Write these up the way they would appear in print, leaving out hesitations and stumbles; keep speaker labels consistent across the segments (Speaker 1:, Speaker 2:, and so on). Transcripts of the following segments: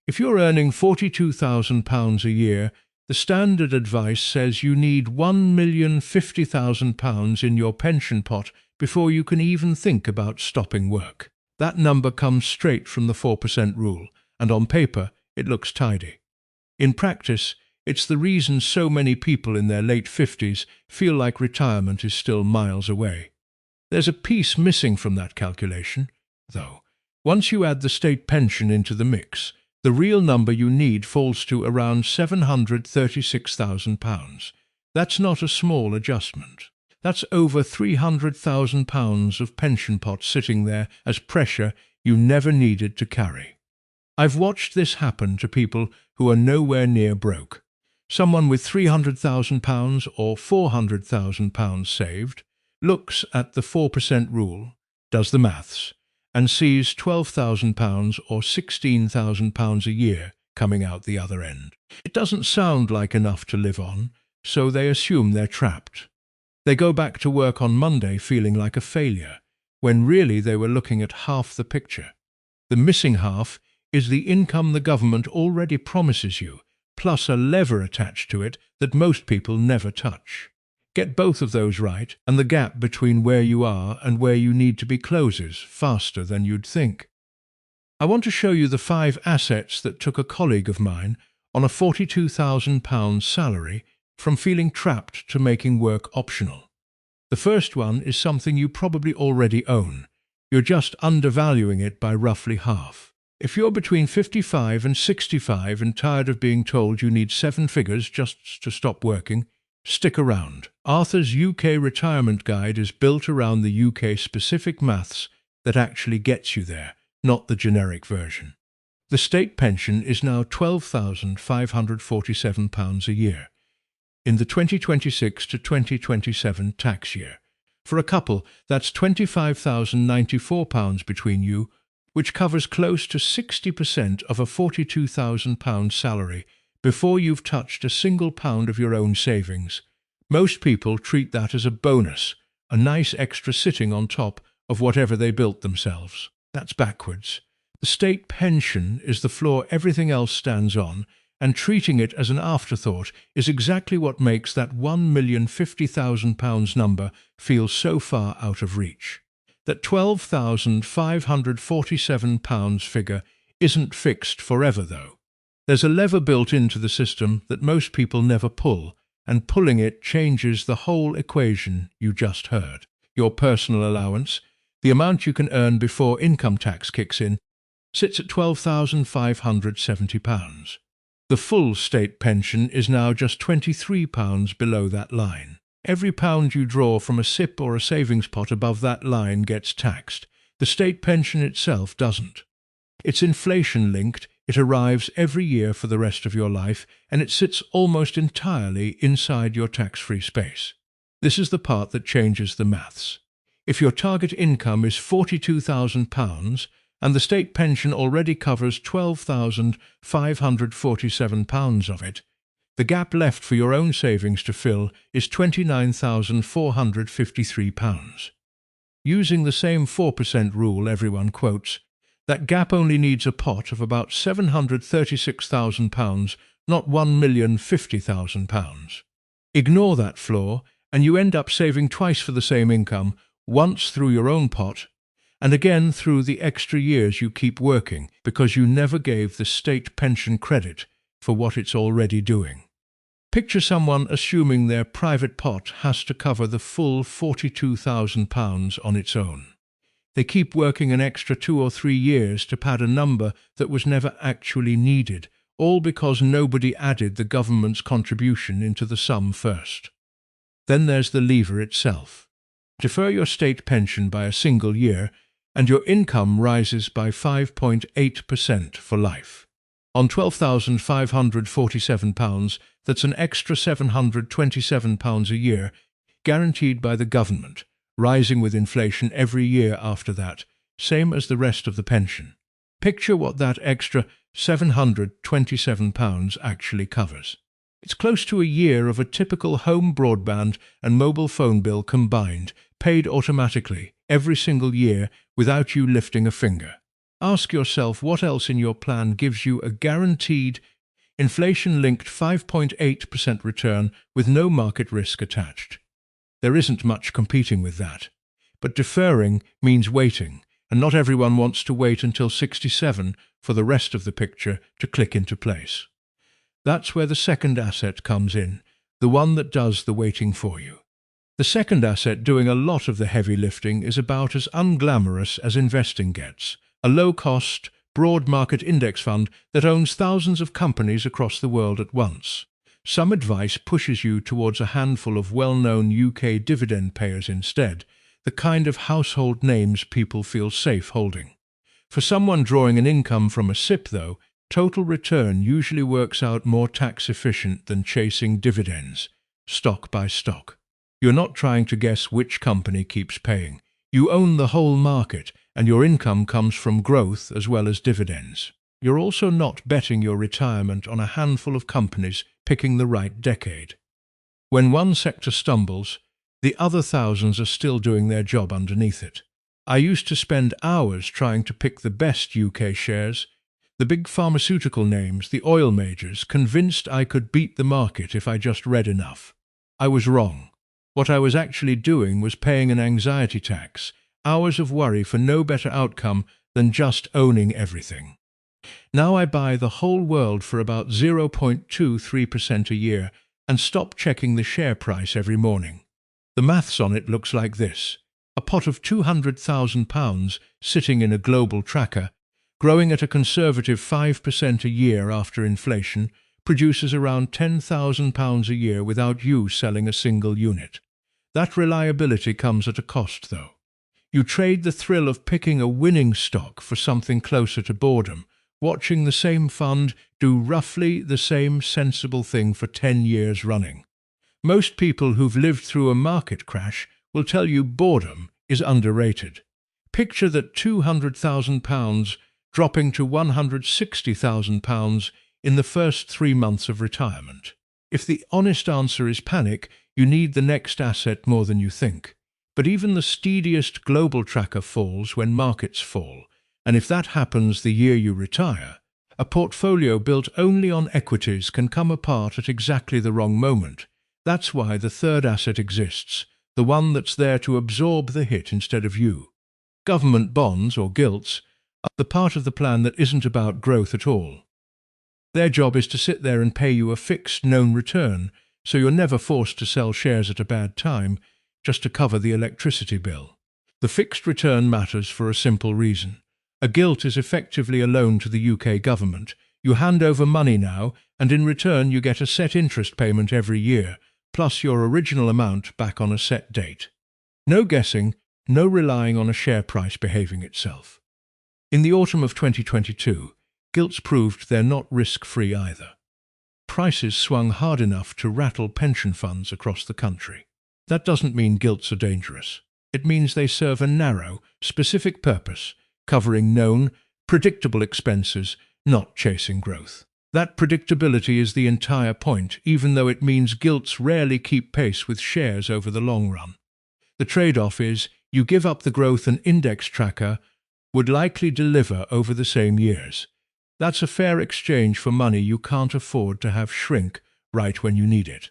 Speaker 1: If you're earning £42,000 a year, the standard advice says you need £1,050,000 in your pension pot before you can even think about stopping work. That number comes straight from the 4% rule, and on paper it looks tidy. In practice, it's the reason so many people in their late 50s feel like retirement is still miles away. There's a piece missing from that calculation, though. Once you add the state pension into the mix, the real number you need falls to around £736,000. That's not a small adjustment. That's over £300,000 of pension pot sitting there as pressure you never needed to carry. I've watched this happen to people who are nowhere near broke. Someone with £300,000 or £400,000 saved looks at the 4% rule, does the maths, and sees £12,000 or £16,000 a year coming out the other end. It doesn't sound like enough to live on, so they assume they're trapped. They go back to work on Monday feeling like a failure, when really they were looking at half the picture. The missing half is the income the government already promises you, plus a lever attached to it that most people never touch. Get both of those right, and the gap between where you are and where you need to be closes faster than you'd think. I want to show you the 5 assets that took a colleague of mine on a £42,000 salary from feeling trapped to making work optional. The first one is something you probably already own. You're just undervaluing it by roughly half. If you're between 55 and 65 and tired of being told you need 7 figures just to stop working, stick around. Arthur's UK Retirement Guide is built around the UK-specific maths that actually gets you there, not the generic version. The state pension is now £12,547 a year in the 2026 to 2027 tax year. For a couple, that's £25,094 between you, which covers close to 60% of a £42,000 salary before you've touched a single pound of your own savings. Most people treat that as a bonus, a nice extra sitting on top of whatever they built themselves. That's backwards. The state pension is the floor everything else stands on, and treating it as an afterthought is exactly what makes that £1,050,000 number feel so far out of reach. That £12,547 figure isn't fixed forever, though. There's a lever built into the system that most people never pull, and pulling it changes the whole equation you just heard. Your personal allowance, the amount you can earn before income tax kicks in, sits at £12,570. The full state pension is now just £23 below that line. Every pound you draw from a SIPP or a savings pot above that line gets taxed. The state pension itself doesn't. It's inflation-linked, it arrives every year for the rest of your life, and it sits almost entirely inside your tax-free space. This is the part that changes the maths. If your target income is £42,000, and the state pension already covers £12,547 of it, the gap left for your own savings to fill is £29,453. Using the same 4% rule everyone quotes, that gap only needs a pot of about £736,000, not £1,050,000. Ignore that flaw, and you end up saving twice for the same income, once through your own pot, and again through the extra years you keep working because you never gave the state pension credit for what it's already doing. Picture someone assuming their private pot has to cover the full £42,000 on its own. They keep working an extra 2 or 3 years to pad a number that was never actually needed, all because nobody added the government's contribution into the sum first. Then there's the lever itself. Defer your state pension by a single year, and your income rises by 5.8% for life. On £12,547, that's an extra £727 a year, guaranteed by the government, rising with inflation every year after that, same as the rest of the pension. Picture what that extra £727 actually covers. It's close to a year of a typical home broadband and mobile phone bill combined, paid automatically every single year without you lifting a finger. Ask yourself what else in your plan gives you a guaranteed inflation-linked 5.8% return with no market risk attached. There isn't much competing with that. But deferring means waiting, and not everyone wants to wait until 67 for the rest of the picture to click into place. That's where the second asset comes in, the one that does the waiting for you. The second asset doing a lot of the heavy lifting is about as unglamorous as investing gets. A low-cost, broad market index fund that owns thousands of companies across the world at once. Some advice pushes you towards a handful of well-known UK dividend payers instead, the kind of household names people feel safe holding. For someone drawing an income from a SIPP, though, total return usually works out more tax-efficient than chasing dividends, stock by stock. You're not trying to guess which company keeps paying. You own the whole market, and your income comes from growth as well as dividends. You're also not betting your retirement on a handful of companies picking the right decade. When one sector stumbles, the other thousands are still doing their job underneath it. I used to spend hours trying to pick the best UK shares, the big pharmaceutical names, the oil majors, convinced I could beat the market if I just read enough. I was wrong. What I was actually doing was paying an anxiety tax, hours of worry for no better outcome than just owning everything. Now I buy the whole world for about 0.23% a year and stop checking the share price every morning. The maths on it looks like this. A pot of £200,000 sitting in a global tracker, growing at a conservative 5% a year after inflation, produces around £10,000 a year without you selling a single unit. That reliability comes at a cost, though. You trade the thrill of picking a winning stock for something closer to boredom, watching the same fund do roughly the same sensible thing for 10 years running. Most people who've lived through a market crash will tell you boredom is underrated. Picture that £200,000 dropping to £160,000 in the first 3 months of retirement. If the honest answer is panic, you need the next asset more than you think. But even the steadiest global tracker falls when markets fall, and if that happens the year you retire, a portfolio built only on equities can come apart at exactly the wrong moment. That's why the third asset exists, the one that's there to absorb the hit instead of you. Government bonds, or gilts, are the part of the plan that isn't about growth at all. Their job is to sit there and pay you a fixed known return, so you're never forced to sell shares at a bad time, just to cover the electricity bill. The fixed return matters for a simple reason. A gilt is effectively a loan to the UK government. You hand over money now, and in return you get a set interest payment every year, plus your original amount back on a set date. No guessing, no relying on a share price behaving itself. In the autumn of 2022, gilts proved they're not risk-free either. Prices swung hard enough to rattle pension funds across the country. That doesn't mean gilts are dangerous. It means they serve a narrow, specific purpose, covering known, predictable expenses, not chasing growth. That predictability is the entire point, even though it means gilts rarely keep pace with shares over the long run. The trade-off is you give up the growth an index tracker would likely deliver over the same years. That's a fair exchange for money you can't afford to have shrink right when you need it.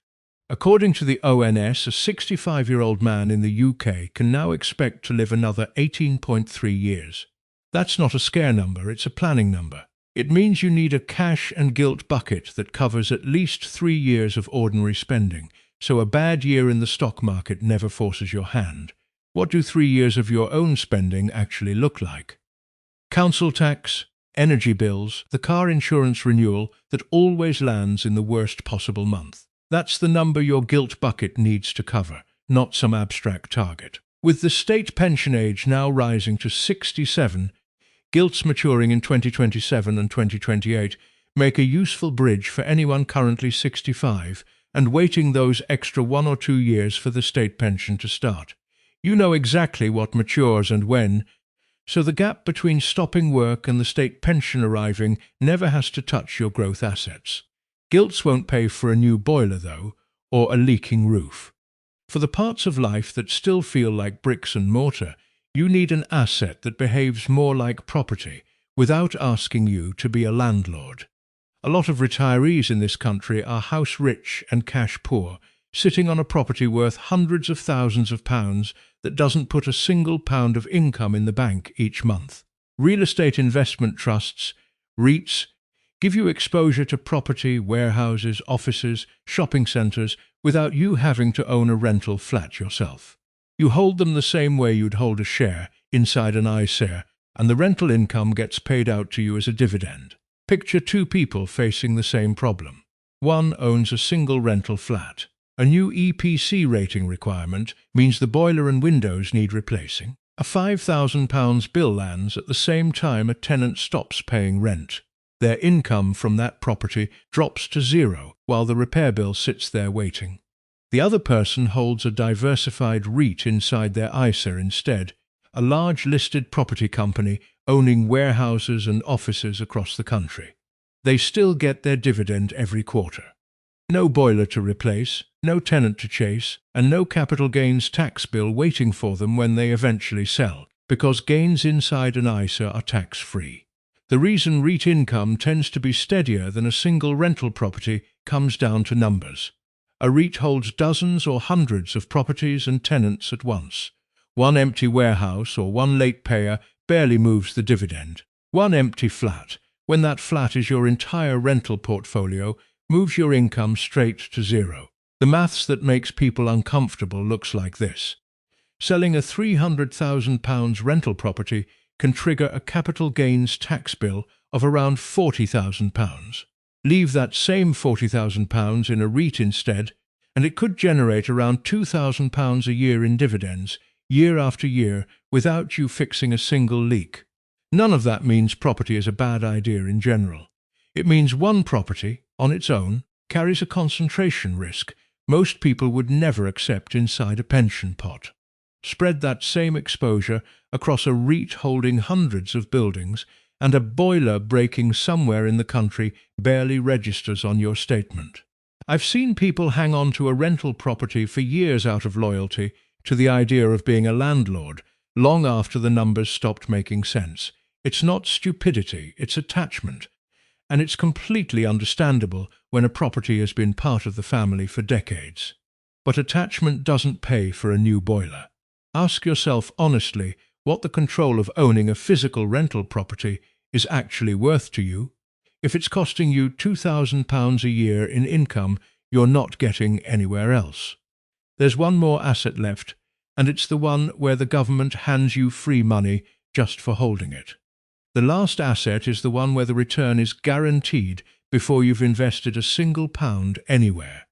Speaker 1: According to the ONS, a 65-year-old man in the UK can now expect to live another 18.3 years. That's not a scare number, it's a planning number. It means you need a cash and gilt bucket that covers at least 3 years of ordinary spending, so a bad year in the stock market never forces your hand. What do 3 years of your own spending actually look like? Council tax, energy bills, the car insurance renewal that always lands in the worst possible month. That's the number your gilt bucket needs to cover, not some abstract target. With the state pension age now rising to 67, gilts maturing in 2027 and 2028 make a useful bridge for anyone currently 65 and waiting those extra 1 or 2 years for the state pension to start. You know exactly what matures and when, so the gap between stopping work and the state pension arriving never has to touch your growth assets. Gilts won't pay for a new boiler, though, or a leaking roof. For the parts of life that still feel like bricks and mortar, you need an asset that behaves more like property, without asking you to be a landlord. A lot of retirees in this country are house rich and cash poor, sitting on a property worth hundreds of thousands of pounds that doesn't put a single pound of income in the bank each month. Real estate investment trusts, REITs, give you exposure to property, warehouses, offices, shopping centres without you having to own a rental flat yourself. You hold them the same way you'd hold a share inside an ISA, and the rental income gets paid out to you as a dividend. Picture two people facing the same problem. One owns a single rental flat. A new EPC rating requirement means the boiler and windows need replacing. A £5,000 bill lands at the same time a tenant stops paying rent. Their income from that property drops to zero while the repair bill sits there waiting. The other person holds a diversified REIT inside their ISA instead, a large listed property company owning warehouses and offices across the country. They still get their dividend every quarter. No boiler to replace, no tenant to chase, and no capital gains tax bill waiting for them when they eventually sell, because gains inside an ISA are tax-free. The reason REIT income tends to be steadier than a single rental property comes down to numbers. A REIT holds dozens or hundreds of properties and tenants at once. One empty warehouse or one late payer barely moves the dividend. One empty flat, when that flat is your entire rental portfolio, moves your income straight to zero. The maths that makes people uncomfortable looks like this. Selling a £300,000 rental property can trigger a capital gains tax bill of around £40,000. Leave that same £40,000 in a REIT instead, and it could generate around £2,000 a year in dividends, year after year, without you fixing a single leak. None of that means property is a bad idea in general. It means one property, on its own, carries a concentration risk most people would never accept inside a pension pot. Spread that same exposure across a REIT holding hundreds of buildings, and a boiler breaking somewhere in the country barely registers on your statement. I've seen people hang on to a rental property for years out of loyalty to the idea of being a landlord, long after the numbers stopped making sense. It's not stupidity, it's attachment. And it's completely understandable when a property has been part of the family for decades. But attachment doesn't pay for a new boiler. Ask yourself honestly what the control of owning a physical rental property is actually worth to you. If it's costing you £2,000 a year in income you're not getting anywhere else. There's one more asset left, and it's the one where the government hands you free money just for holding it. The last asset is the one where the return is guaranteed before you've invested a single pound anywhere.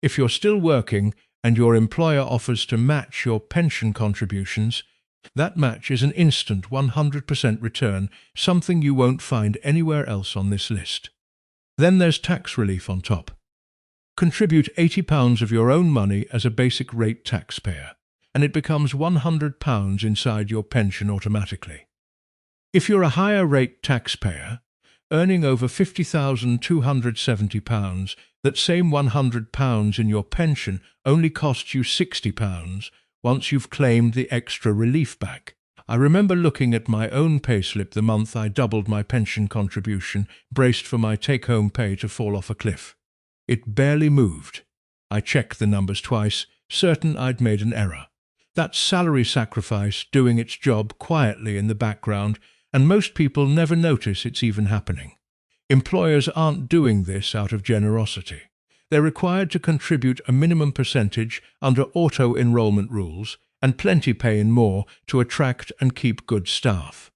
Speaker 1: If you're still working and your employer offers to match your pension contributions, that match is an instant 100% return, something you won't find anywhere else on this list. Then there's tax relief on top. Contribute £80 of your own money as a basic rate taxpayer, and it becomes £100 inside your pension automatically. If you're a higher rate taxpayer, earning over £50,270, that same £100 in your pension only costs you £60 once you've claimed the extra relief back. I remember looking at my own payslip the month I doubled my pension contribution, braced for my take-home pay to fall off a cliff. It barely moved. I checked the numbers twice, certain I'd made an error. That's salary sacrifice doing its job quietly in the background, and most people never notice it's even happening. Employers aren't doing this out of generosity. They're required to contribute a minimum percentage under auto-enrollment rules, and plenty pay in more to attract and keep good staff.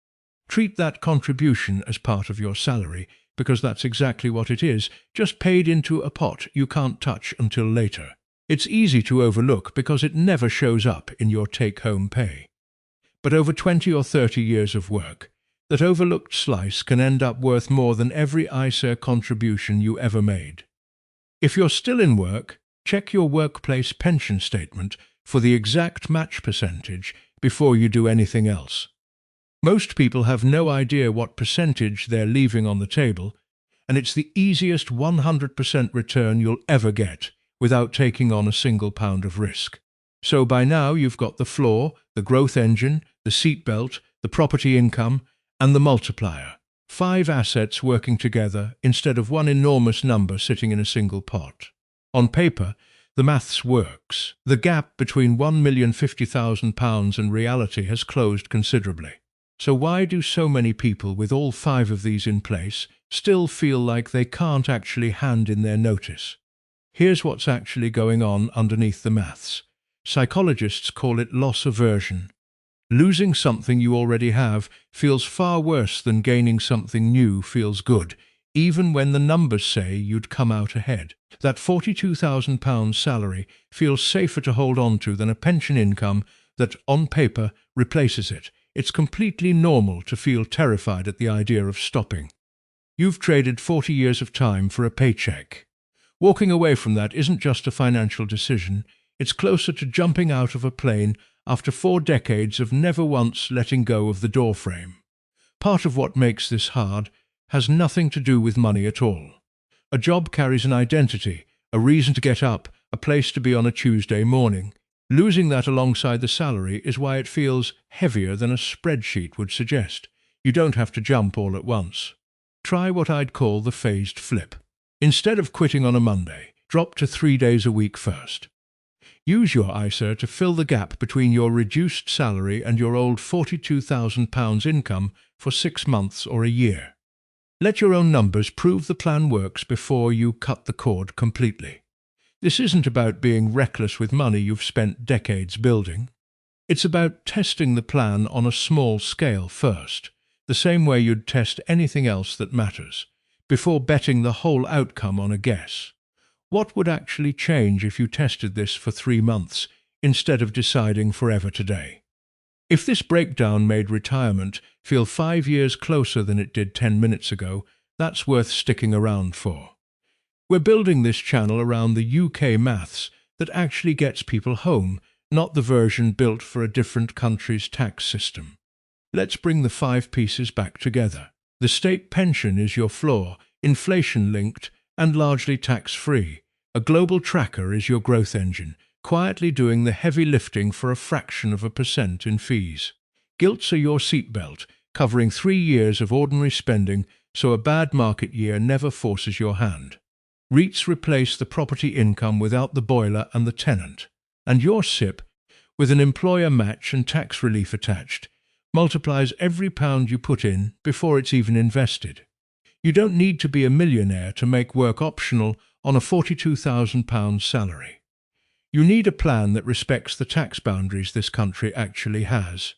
Speaker 1: Treat that contribution as part of your salary, because that's exactly what it is, just paid into a pot you can't touch until later. It's easy to overlook because it never shows up in your take-home pay. But over 20 or 30 years of work, that overlooked slice can end up worth more than every ISA contribution you ever made. If you're still in work, check your workplace pension statement for the exact match percentage before you do anything else. Most people have no idea what percentage they're leaving on the table, and it's the easiest 100% return you'll ever get without taking on a single pound of risk. So by now you've got the floor, the growth engine, the seatbelt, the property income, and the multiplier. 5 assets working together instead of one enormous number sitting in a single pot. On paper, the maths works. The gap between £1,050,000 and reality has closed considerably. So why do so many people with all 5 of these in place still feel like they can't actually hand in their notice? Here's what's actually going on underneath the maths. Psychologists call it loss aversion. Losing something you already have feels far worse than gaining something new feels good, even when the numbers say you'd come out ahead. That £42,000 salary feels safer to hold on to than a pension income that, on paper, replaces it. It's completely normal to feel terrified at the idea of stopping. You've traded 40 years of time for a paycheck. Walking away from that isn't just a financial decision, it's closer to jumping out of a plane after 4 decades of never once letting go of the doorframe. Part of what makes this hard has nothing to do with money at all. A job carries an identity, a reason to get up, a place to be on a Tuesday morning. Losing that alongside the salary is why it feels heavier than a spreadsheet would suggest. You don't have to jump all at once. Try what I'd call the phased flip. Instead of quitting on a Monday, drop to 3 days a week first. Use your ISA to fill the gap between your reduced salary and your old £42,000 income for 6 months or a year. Let your own numbers prove the plan works before you cut the cord completely. This isn't about being reckless with money you've spent decades building. It's about testing the plan on a small scale first, the same way you'd test anything else that matters, before betting the whole outcome on a guess. What would actually change if you tested this for 3 months instead of deciding forever today? If this breakdown made retirement feel 5 years closer than it did 10 minutes ago, that's worth sticking around for. We're building this channel around the UK maths that actually gets people home, not the version built for a different country's tax system. Let's bring the 5 pieces back together. The state pension is your floor, inflation-linked and largely tax-free. A global tracker is your growth engine, quietly doing the heavy lifting for a fraction of a % in fees. Gilts are your seatbelt, covering 3 years of ordinary spending so a bad market year never forces your hand. REITs replace the property income without the boiler and the tenant. And your SIPP, with an employer match and tax relief attached, multiplies every pound you put in before it's even invested. You don't need to be a millionaire to make work optional on a £42,000 salary. You need a plan that respects the tax boundaries this country actually has,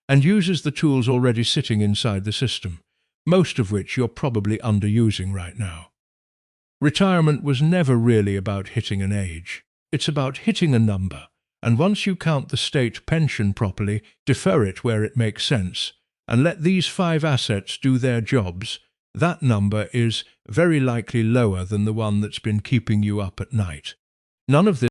Speaker 1: and uses the tools already sitting inside the system, most of which you're probably underusing right now. Retirement was never really about hitting an age. It's about hitting a number, and once you count the state pension properly, defer it where it makes sense, and let these 5 assets do their jobs, that number is very likely lower than the one that's been keeping you up at night. None of this